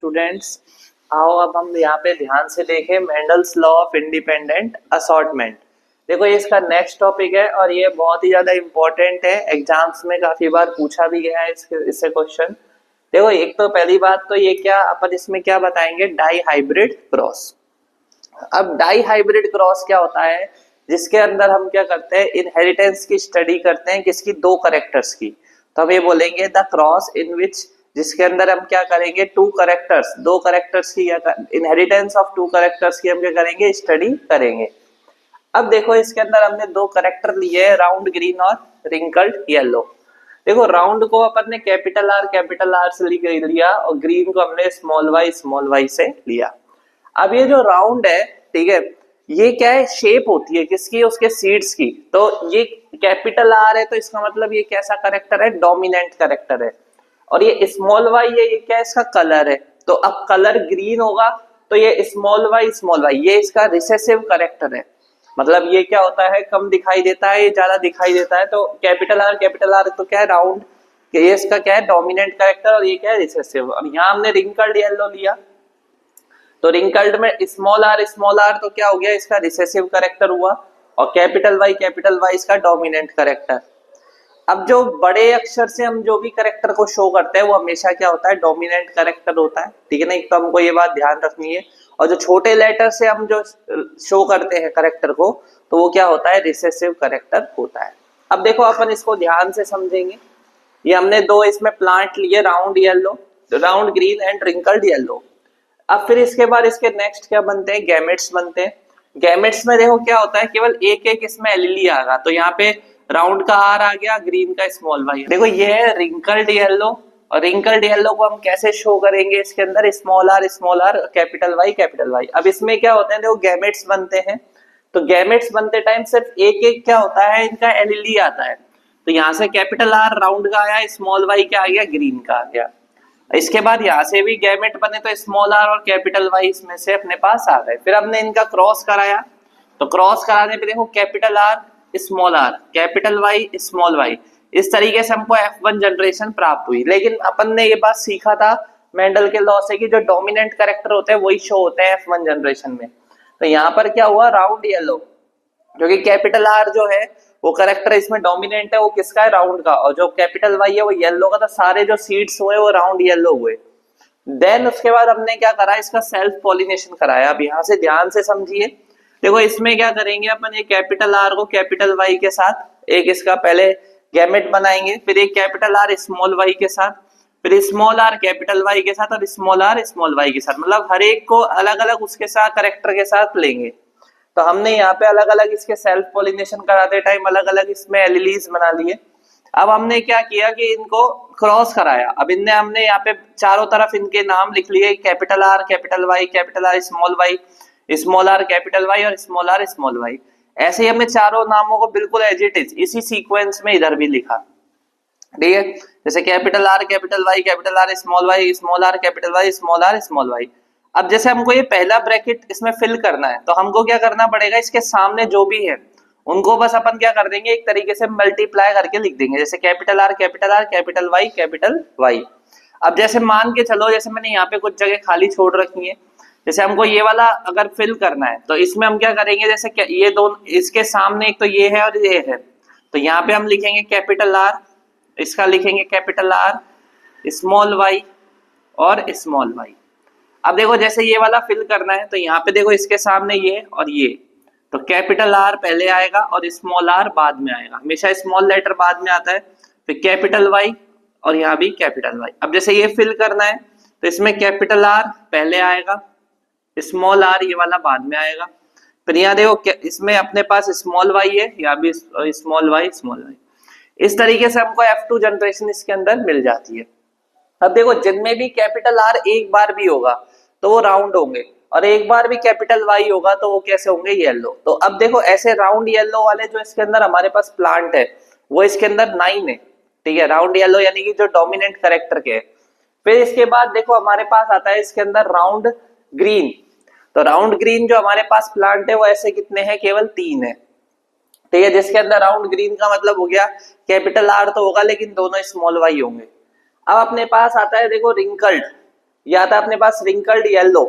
Students, आओ अब हम यहाँ पे ध्यान से देखें Mendel's law of independent assortment. देखो ये इसका नेक्स्ट टॉपिक है और ये बहुत ही ज्यादा इंपॉर्टेंट है, एग्जाम्स में काफी बार पूछा भी गया है इससे क्वेश्चन। देखो एक तो पहली बात तो ये क्या अपन इसमें क्या बताएंगे, डाई हाइब्रिड क्रॉस। अब डाई हाइब्रिड क्रॉस क्या होता है, जिसके अंदर हम क्या करते हैं, इनहेरिटेंस की स्टडी करते हैं, किसकी, दो करेक्टर्स की। तो हम ये बोलेंगे द क्रॉस इन विच, जिसके अंदर हम क्या करेंगे, टू करेक्टर्स, दो करेक्टर्स की इनहेरिटेंस ऑफ टू करेक्टर्स की हम क्या करेंगे, स्टडी करेंगे। अब देखो इसके अंदर हमने दो करेक्टर लिए, राउंड ग्रीन और रिंकल्ड येलो। देखो राउंड को अपन ने कैपिटल आर से लिया और ग्रीन को हमने स्मॉल वाई से लिया। अब ये जो राउंड है, ठीक है, ये क्या है, शेप होती है किसकी, उसके सीड्स की। तो ये कैपिटल आर है तो इसका मतलब ये कैसा करेक्टर है, डोमिनेंट करेक्टर है। और ये स्मॉल वाई है, ये क्या है, इसका कलर है। तो अब कलर ग्रीन होगा तो ये स्मॉल वाई ये इसका रिसेसिव करेक्टर है। मतलब ये क्या होता है, कम दिखाई देता है, ये ज्यादा दिखाई देता है। तो कैपिटल आर तो क्या है, राउंड, ये इसका क्या है, डोमिनेंट करेक्टर, और ये क्या है, रिसेसिव। और यहाँ हमने रिंकल्ड येलो लिया, तो रिंकल्ड में स्मॉल आर तो क्या हो गया, इसका रिसेसिव करेक्टर हुआ, और कैपिटल वाई इसका डोमिनेंट करेक्टर। अब जो बड़े अक्षर से हम जो भी करेक्टर को शो करते हैं वो हमेशा क्या होता है, डोमिनेंट करेक्टर होता है, ठीक है ना। तो हमको ये बात ध्यान रखनी है। और जो छोटे लेटर से हम जो शो करते हैं करेक्टर को, तो वो क्या होता है, रिसेसिव करेक्टर होता है। अब देखो अपन इसको ध्यान से समझेंगे। ये हमने दो इसमें प्लांट लिए, round green and wrinkled yellow. अब फिर इसके बाद इसके नेक्स्ट क्या बनते हैं, गैमेट्स बनते हैं। गैमेट्स में देखो क्या होता है, केवल एक एक इसमें एलईडी आएगा। तो यहाँ पे राउंड का आर आ गया, ग्रीन का स्मॉल वाई। देखो ये है रिंकल्ड येलो, और रिंकल्ड येलो को हम कैसे शो करेंगे, इसके अंदर स्मॉल आर कैपिटल वाई। अब इसमें क्या होता है, देखो गैमेट्स बनते हैं। तो गैमेट्स बनते टाइम सिर्फ एक एक क्या होता है, इनका एलईडी आता है। तो यहाँ से कैपिटल आर राउंड का आया, स्मॉल वाई क्या आ गया, ग्रीन का आ गया। इसके बाद यहाँ से भी गैमेट बने, तो स्मॉल आर और कैपिटल वाई इसमें से अपने पास आ गए। फिर हमने इनका क्रॉस कराया, तो क्रॉस कराने पे देखो capital R capital Y small Y, इस तरीके से हमको F1 जनरेशन प्राप्त हुई। लेकिन अपन ने ये बात सीखा था मेंडल के लॉ से कि जो डोमिनेंट कैरेक्टर होते हैं वही शो होते हैं F1 जनरेशन में। तो यहाँ पर क्या हुआ, राउंड येलो, क्योंकि कैपिटल आर जो है वो करेक्टर इसमें डोमिनेंट है, वो किसका है, राउंड का। और जो कैपिटल वाई है वो येलो का। तो सारे जो सीड्स हुए वो राउंड येलो हुए। देन उसके बाद हमने क्या करा, इसका सेल्फ पॉलिनेशन कराया। अब यहाँ से ध्यान से समझिए। देखो इसमें क्या करेंगे अपन, ये कैपिटल आर को कैपिटल वाई के साथ एक इसका पहले गैमेट बनाएंगे, फिर एक कैपिटल आर स्मॉल वाई के साथ, फिर स्मॉल आर कैपिटल वाई के साथ, और स्मॉल आर स्मॉल वाई के साथ। मतलब हर एक को अलग अलग उसके साथ करेक्टर के साथ लेंगे। तो हमने यहाँ पे अलग अलग इसके सेल्फ पॉलिनेशन कराते टाइम अलग अलग इसमें एलिलीज बना लिए। अब हमने क्या किया कि इनको क्रॉस कराया। अब हमने यहाँ पे चारों तरफ इनके नाम लिख लिए, capital R small R capital Y और स्मॉल वाई। ऐसे ही हमने चारों नामों को बिल्कुल एज इट इज इसी सीक्वेंस में इधर भी लिखा, ठीक है। जैसे capital R small R capital Y small Y. अब जैसे हमको ये पहला ब्रैकेट इसमें फिल करना है, तो हमको क्या करना पड़ेगा, इसके सामने जो भी है उनको बस अपन क्या कर देंगे, एक तरीके से मल्टीप्लाई करके लिख देंगे। जैसे कैपिटल आर कैपिटल वाई। अब जैसे मान के चलो, जैसे मैंने यहाँ पे कुछ जगह खाली छोड़ रखी है, जैसे हमको ये वाला अगर फिल करना है तो इसमें हम क्या करेंगे, जैसे ये दोनों इसके सामने एक तो ये है और ये है, तो यहाँ पे हम लिखेंगे कैपिटल आर, इसका लिखेंगे कैपिटल आर स्मॉल वाई और स्मॉल वाई। अब देखो जैसे ये वाला फिल करना है, तो यहाँ पे देखो इसके सामने ये और ये, तो कैपिटल आर पहले आएगा और स्मॉल आर बाद में आएगा। हमेशा स्मॉल लेटर बाद में आता है। फिर कैपिटल वाई और यहाँ भी कैपिटल वाई। अब जैसे ये फिल करना है तो इसमें कैपिटल आर पहले आएगा, स्मॉल आर ये वाला बाद में आएगा। फिर यहाँ देखो इसमें अपने पास स्मॉल वाई है, यहाँ भी स्मॉल वाई। इस तरीके से हमको F2 जनरेशन इसके अंदर मिल जाती है। अब देखो जिनमें भी कैपिटल आर एक बार भी होगा तो वो राउंड होंगे, और एक बार भी कैपिटल वाई होगा तो वो कैसे होंगे, येलो। तो अब देखो ऐसे राउंड येलो वाले जो इसके अंदर हमारे पास प्लांट है वो इसके अंदर 9 है, ठीक है, राउंड येलो यानी कि जो डोमिनेंट कैरेक्टर के है। फिर इसके बाद देखो हमारे पास आता है इसके अंदर राउंड ग्रीन। तो राउंड ग्रीन जो हमारे पास प्लांट है वो ऐसे कितने हैं, केवल 3 है, ठीक है, जिसके अंदर राउंड ग्रीन का मतलब हो गया कैपिटल आर तो होगा लेकिन दोनों स्मॉल वाई होंगे। अब अपने पास आता है देखो रिंकल्ड। ये आता है अपने पास रिंकल्ड येलो,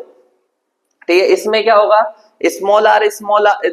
ठीक है। इसमें क्या होगा, स्मॉल आर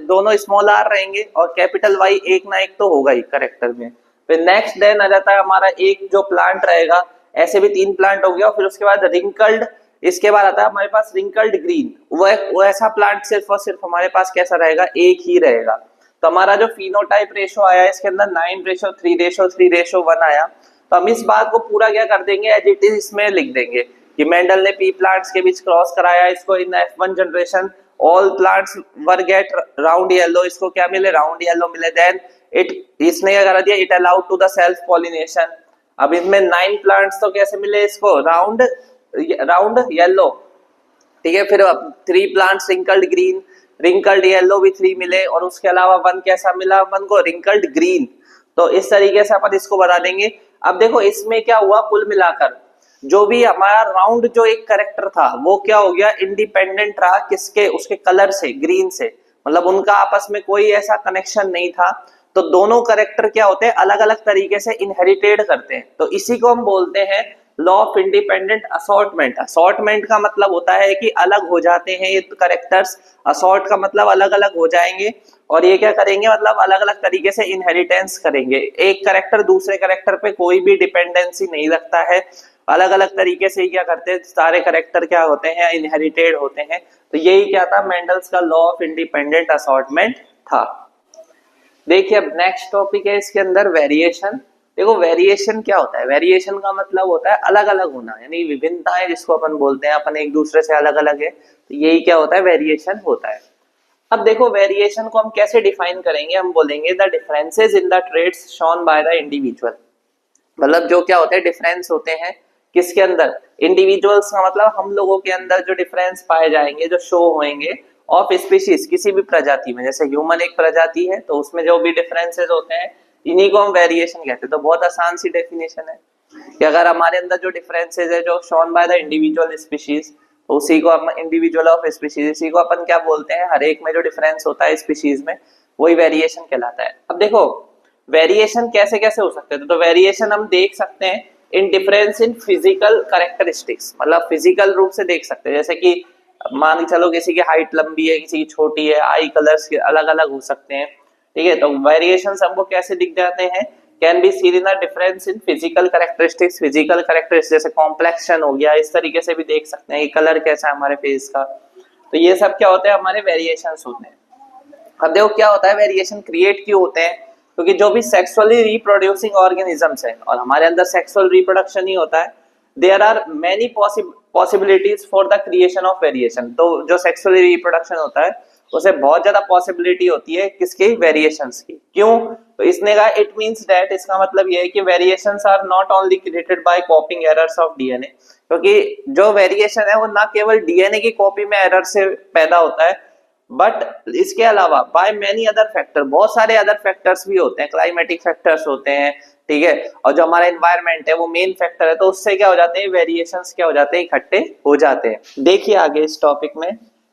दोनों स्मॉल आर रहेंगे और कैपिटल वाई एक ना एक तो होगा ही करेक्टर में। फिर नेक्स्ट देन आ जाता है हमारा एक जो प्लांट रहेगा, ऐसे भी 3 प्लांट हो गया। और फिर उसके बाद रिंकल्ड, इसके बाद आता है हमारे पास रिंकल्ड ग्रीन, वो ऐसा प्लांट सिर्फ और सिर्फ हमारे पास कैसा रहेगा, एक ही रहेगा। तो हमारा जो फिनोटाइप रेशो आया इसके अंदर 9:3:3:1 आया। तो हम इस बात को पूरा क्या कर देंगे, एज इट इज इसमें लिख देंगे कि मेंडल ने पी प्लांट्स के बीच क्रॉस कराया, इसको in F1 generation all plants were get round yellow, इसको क्या मिले, राउंड येलो मिले। देन इट, इसने क्या कर दिया, it allowed to the self pollination. अब इसमें 9 प्लांट्स तो कैसे मिले इसको, राउंड येलो, ठीक है। फिर 3 plants wrinkled green, wrinkled yellow भी 3 मिले, और उसके अलावा 1 कैसा मिला, 1 को रिंकल्ड ग्रीन। तो इस तरीके से अपन इसको बता देंगे। अब देखो इसमें क्या हुआ, कुल मिलाकर जो भी हमारा राउंड जो एक कैरेक्टर था वो क्या हो गया, इंडिपेंडेंट रहा किसके, उसके कलर से, ग्रीन से, मतलब उनका आपस में कोई ऐसा कनेक्शन नहीं था। तो दोनों कैरेक्टर क्या होते हैं, अलग अलग तरीके से इनहेरिटेड करते हैं। तो इसी को हम बोलते हैं law of independent assortment. Assortment का मतलब होता है कि अलग हो जाते हैं ये कैरेक्टर्स, असॉर्ट का मतलब अलग अलग हो जाएंगे, और ये क्या करेंगे, मतलब अलग अलग तरीके से इनहेरिटेंस करेंगे। एक कैरेक्टर दूसरे कैरेक्टर पे कोई भी डिपेंडेंसी नहीं रखता है, अलग अलग तरीके से क्या करते हैं, सारे कैरेक्टर क्या होते हैं, इनहेरिटेड होते हैं। तो यही क्या था, मेंडल्स का लॉ ऑफ इंडिपेंडेंट असॉर्टमेंट था। देखिए अब नेक्स्ट टॉपिक है इसके अंदर वेरिएशन। देखो वेरिएशन क्या होता है, वेरिएशन का मतलब होता है अलग अलग होना, यानी विभिन्नताएं जिसको अपन बोलते हैं, अपन एक दूसरे से अलग अलग है, तो यही क्या होता है, वेरिएशन होता है। अब देखो वेरिएशन को हम कैसे डिफाइन करेंगे, हम बोलेंगे the differences in the traits shown by the individual. मतलब जो क्या होते हैं, डिफरेंस होते हैं किसके अंदर, इंडिविजुअल्स का मतलब हम लोगों के अंदर जो डिफरेंस पाए जाएंगे, जो शो होंगे ऑफ स्पीशीज, किसी भी प्रजाति में। जैसे ह्यूमन एक प्रजाति है तो उसमें जो भी डिफरेंसेस होते हैं इन्हीं को हम वेरिएशन कहते हैं। तो बहुत आसान सी डेफिनेशन है कि अगर हमारे अंदर जो डिफरेंसेस है जो shown by the individual species, तो उसी को हम इंडिविजुअल ऑफ स्पीशीज, इसी को अपन क्या बोलते हैं, हर एक में जो डिफरेंस होता है स्पीशीज में वही वेरिएशन कहलाता है। अब देखो वेरिएशन कैसे कैसे हो सकते हैं, तो वेरिएशन हम देख सकते हैं in difference in physical characteristics, मतलब फिजिकल रूप से देख सकते हैं। जैसे कि मान के चलो किसी की हाइट लंबी है, किसी की छोटी है, आई कलर्स के अलग अलग हो सकते हैं, ठीक है। तो वेरिएशन हमको कैसे दिख जाते हैं, can be seen in a difference in physical characteristics, physical characteristics जैसे कॉम्प्लेक्शन हो गया, इस तरीके से भी देख सकते हैं कि कलर कैसा है हमारे फेस का। तो ये सब क्या होता है, हमारे वेरिएशंस होते हैं। अब देखो क्या होता है, वेरिएशन क्रिएट क्यों होते हैं, क्योंकि जो भी सेक्सुअली रिप्रोड्यूसिंग ऑर्गेनिजम्स है और हमारे अंदर सेक्सुअल रिप्रोडक्शन ही होता है, there are many possibilities for the creation of variation. तो जो सेक्सुअली रिप्रोडक्शन होता है उसे बहुत ज्यादा पॉसिबिलिटी होती है किसकी, वेरिएशंस की। क्यों, तो इसने कहा इट मींस दैट, इसका मतलब ये है कि variations are not only created by copying errors of DNA, क्योंकि जो वेरिएशन है वो ना केवल डीएनए की कॉपी में एरर से पैदा होता है, बट इसके अलावा बाय मेनी अदर फैक्टर, बहुत सारे अदर फैक्टर्स भी होते हैं, क्लाइमेटिक फैक्टर्स होते हैं, ठीक है। और जो हमारा एनवायरनमेंट है वो मेन फैक्टर है, तो उससे क्या हो जाते हैं, वेरिएशंस क्या हो जाते हैं, इकट्ठे हो जाते हैं। देखिए आगे इस टॉपिक में,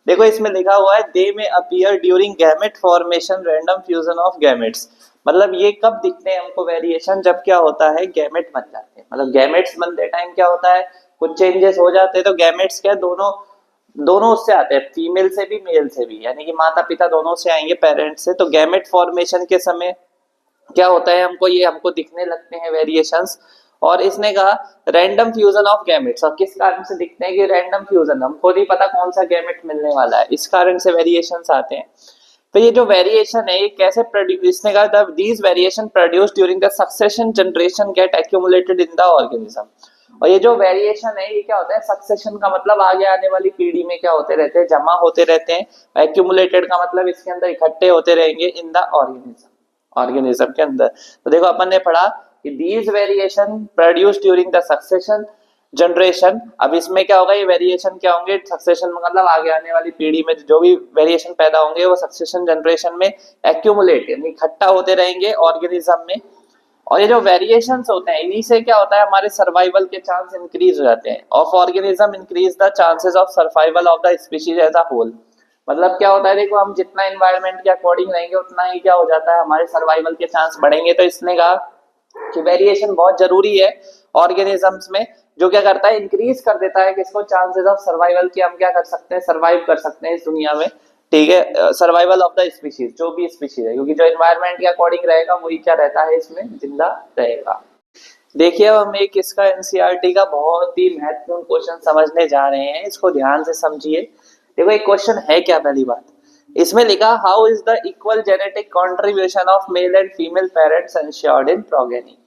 देखो इसमें लिखा हुआ है दे में appear during gamete formation random fusion of gametes. मतलब ये कब दिखते हैं हमको वेरिएशन, जब क्या होता है, गैमेट बन जाते हैं। मतलब गैमेट्स बनते टाइम क्या होता है, कुछ चेंजेस हो जाते हैं। तो गैमेट्स क्या, दोनों उससे आते हैं, फीमेल से भी मेल से भी, यानी कि माता पिता दोनों से आएंगे, पेरेंट्स से। तो गैमेट फॉर्मेशन के समय क्या होता है, हमको दिखने लगते हैं वेरिएशंस। और इसने कहा रैंडम फ्यूजन ऑफ गैमेट्स, और किस कारण से दिखते हैं कि रैंडम फ्यूजन, हमको नहीं पता कौन सा गैमेट मिलने वाला है, इस कारण से वेरिएशंस आते हैं। तो ये जो वेरिएशन है ये कैसे प्रोड्यूस, इसने कहा these variation produce during the succession generation get accumulated in the organism. और ये जो वेरिएशन है ये क्या होता है, सक्सेशन का मतलब आगे आने वाली पीढ़ी में क्या होते रहते हैं, जमा होते रहते हैं। एक्यूमुलेटेड का मतलब इसके अंदर इकट्ठे होते रहेंगे इन द ऑर्गेनिज्म के अंदर। तो देखो अपन ने पढ़ा कि these variation produce during the succession generation. अब इसमें क्या होगा, ये वेरिएशन क्या होंगे, सक्सेशन मतलब आगे आने वाली पीढ़ी में जो भी वेरिएशन पैदा होंगे वो सक्सेशन जनरेशन में एक्यूमुलेट यानी इकट्ठा होते रहेंगे ऑर्गेनिज्म में। और ये जो वेरिएशंस होते हैं इन्हीं से क्या होता है, हमारे सर्वाइवल के चांस इंक्रीज हो जाते हैं। Of organism increase the chances of survival of the species as a whole. मतलब क्या होता है, देखो हम जितना एनवायरनमेंट के अकॉर्डिंग रहेंगे उतना ही क्या हो जाता है, हमारे सर्वाइवल के चांस बढ़ेंगे। तो इसने कहा कि वेरिएशन बहुत जरूरी है ऑर्गेनिजम्स में, जो क्या करता है, इंक्रीज कर देता है किसको, चांसेस ऑफ सर्वाइवल की, हम क्या कर सकते हैं, सर्वाइव कर सकते हैं इस दुनिया में, ठीक है, सर्वाइवल ऑफ द स्पीशीज, जो भी स्पीशीज है, क्योंकि जो एनवायरनमेंट के अकॉर्डिंग रहेगा वही क्या रहता है, इसमें जिंदा रहेगा। देखिए अब हम एक इसका एनसीईआरटी का बहुत ही महत्वपूर्ण क्वेश्चन समझने जा रहे हैं, इसको ध्यान से समझिए। देखो एक क्वेश्चन है क्या, पहली बात इसमें लिखा, how is the equal genetic contribution of male and female parents ensured in progeny.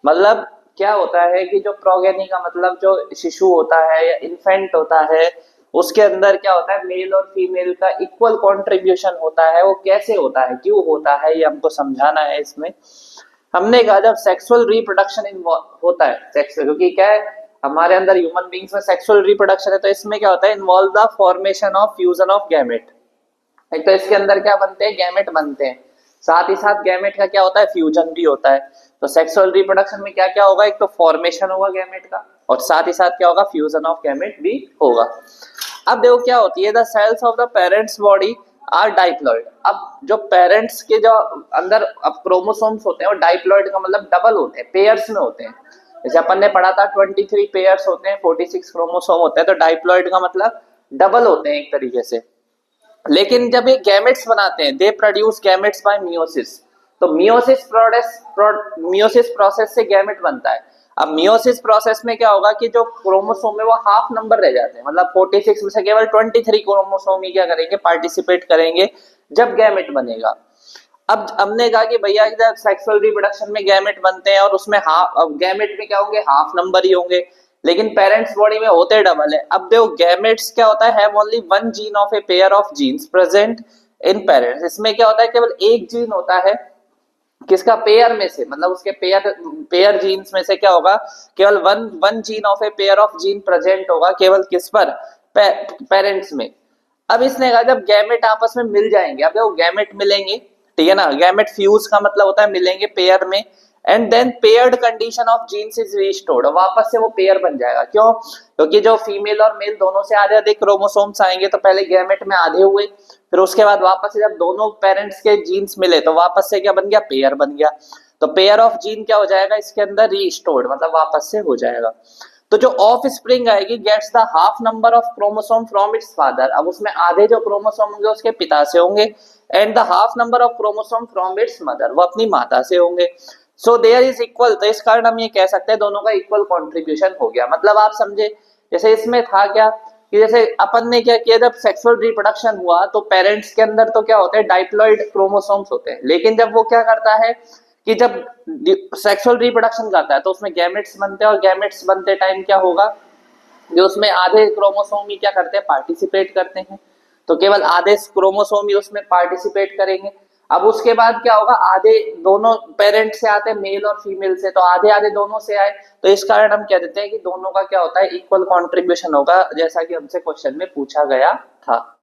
मतलब क्या होता है कि जो प्रोगेनी का मतलब जो शिशु होता है या इन्फेंट होता है, उसके अंदर क्या होता है, मेल और फीमेल का इक्वल कंट्रीब्यूशन होता है। वो कैसे होता है, क्यों होता है, ये हमको समझाना है इसमें। हमने कहा जब सेक्सुअल रिप्रोडक्शन होता है, सेक्सुअल, क्योंकि क्या है हमारे अंदर ह्यूमन बींग्स में सेक्सुअल रिप्रोडक्शन है, तो इसमें क्या होता है, involve the formation of fusion of gamete. एक तो इसके अंदर क्या बनते हैं, गैमेट बनते हैं, साथ ही साथ गैमेट का क्या होता है, फ्यूजन भी होता है। तो सेक्सुअल रिप्रोडक्शन में क्या क्या होगा, एक तो फॉर्मेशन होगा गैमेट का, और साथ ही साथ क्या होगा, फ्यूजन ऑफ गैमेट भी होगा। अब देखो क्या होती है, the cells of the parents body are diploid. अब जो पेरेंट्स के जो अंदर अब क्रोमोसोम्स होते हैं वो डाइप्लॉइड का मतलब डबल होते हैं, पेयर्स में होते हैं। जैसे अपन ने पढ़ा था 23 पेयर्स होते हैं, 46 क्रोमोसोम होते हैं, तो डाइप्लॉइड का मतलब डबल होते हैं एक तरीके से। लेकिन जब ये गैमेट्स बनाते हैं, they produce gametes bye meiosis. तो मियोसिस प्रोसेस से गैमेट बनता है। अब मियोसिस प्रोसेस में क्या होगा कि जो क्रोमोसोम है वो हाफ नंबर रह जाते हैं, मतलब 46 में से केवल 23 क्रोमोसोम ही क्या करेंगे, पार्टिसिपेट करेंगे जब गैमेट बनेगा। अब हमने कहा कि भैया जब सेक्सुअल रिप्रोडक्शन में गैमेट बनते हैं और उसमें हाफ, अब गैमेट में क्या होंगे, हाफ नंबर ही होंगे, लेकिन पेरेंट्स बॉडी में होते डबल है। अब देखो गैमेट्स क्या होता है, have only one gene of a pair of genes present in parents. इसमें क्या होता है, केवल एक जीन होता है किसका, पेयर में से, मतलब उसके पेयर जीन्स में से क्या होगा, केवल one gene of a pair of gene present होगा, केवल किस पर, पेरेंट्स में। अब इसने कहा जब गैमेट आपस में मिल जाएंगे, अब देखो गैमेट मिलेंगे, ठीक है ना, गैमेट फ्यूज का मतलब होता है मिलेंगे पेयर में, and then paired condition of genes is restored, वापस से वो पेयर बन जाएगा। क्यों, क्योंकि जो फीमेल और मेल दोनों से आधे आधे क्रोमोसोम्स आएंगे, तो पहले गैमेट में आधे हुए, फिर उसके बाद वापस से जब दोनों पेरेंट्स के जीन्स मिले तो वापस से क्या बन गया, पेयर बन गया। तो पेयर ऑफ जीन क्या हो जाएगा इसके अंदर, रिस्टोर्ड, मतलब वापस से हो जाएगा। तो जो ऑफ स्प्रिंग आएगी gets the half number of chromosome from its father. अब उसमें आधे जो क्रोमोसोम होंगे उसके पिता से होंगे, and the half number of chromosome from it's mother, वो अपनी माता से होंगे। सो देयर इज इक्वल, तो इस कारण हम ये कह सकते हैं दोनों का इक्वल कंट्रीब्यूशन हो गया। मतलब आप समझे, जैसे इसमें था क्या कि जैसे अपन ने क्या किया, जब सेक्सुअल रिप्रोडक्शन हुआ तो पेरेंट्स के अंदर तो क्या होते हैं, डाइप्लॉइड क्रोमोसोम्स होते हैं, लेकिन जब वो क्या करता है कि जब सेक्सुअल रिप्रोडक्शन करता है तो उसमें गैमेट्स बनते हैं, और गैमेट्स बनते टाइम क्या होगा, जो उसमें आधे क्रोमोसोम ही क्या करते हैं, पार्टिसिपेट करते हैं, तो केवल आधे क्रोमोसोम ही उसमें पार्टिसिपेट करेंगे। अब उसके बाद क्या होगा, आधे दोनों पेरेंट से आते हैं, मेल और फीमेल से, तो आधे आधे दोनों से आए, तो इस कारण हम कह देते हैं कि दोनों का क्या होता है, इक्वल कंट्रीब्यूशन होगा, जैसा कि हमसे क्वेश्चन में पूछा गया था।